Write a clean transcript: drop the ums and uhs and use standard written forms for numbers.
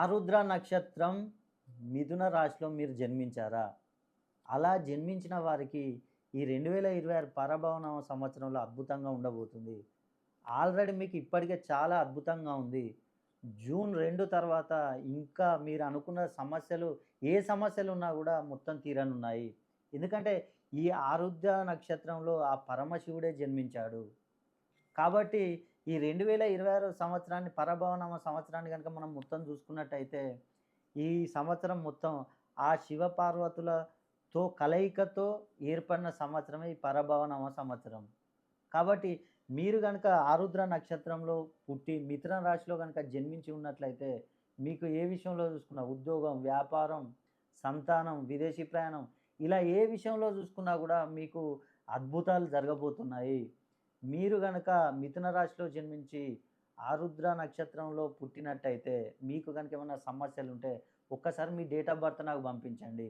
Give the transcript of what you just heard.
ఆరుద్ర నక్షత్రం మిథున రాశిలో మీరు జన్మించారా? అలా జన్మించిన వారికి ఈ 2026 పరభవనామ సంవత్సరంలో అద్భుతంగా ఉండబోతుంది. ఆల్రెడీ మీకు ఇప్పటికే చాలా అద్భుతంగా ఉంది. జూన్ 2 తర్వాత ఇంకా మీరు అనుకున్న సమస్యలు ఏ సమస్యలున్నా గూడా మొత్తం తీరనున్నాయి. ఎందుకంటే ఈ ఆరుద్ర నక్షత్రంలో ఆ పరమశివుడే జన్మించాడు. కాబట్టి ఈ 2026 సంవత్సరాన్ని పరభవనామ సంవత్సరాన్ని గనుక మనం మొత్తం చూసుకున్నట్టయితే, ఈ సంవత్సరం మొత్తం ఆ శివపార్వతులతో కలయికతో ఏర్పడిన సంవత్సరమే ఈ పరభవనామ సంవత్సరం. కాబట్టి మీరు గనక ఆరుద్ర నక్షత్రంలో పుట్టి మిథున రాశిలో గనక జన్మించి ఉన్నట్లయితే, మీకు ఏ విషయంలో చూసుకున్నా ఉద్యోగం, వ్యాపారం, సంతానం, విదేశీ ప్రయాణం ఇలా ఏ విషయంలో చూసుకున్నా గూడా మీకు అద్భుతాలు జరగబోతున్నాయి. మీరు గనక మిథున రాశిలో జన్మించి ఆరుద్ర నక్షత్రంలో పుట్టినట్టయితే, మీకు గనుక ఏమన్నా సమస్యలుంటే ఒక్కసారి మీ డేట్ ఆఫ్ బర్త్ నాకు పంపించండి.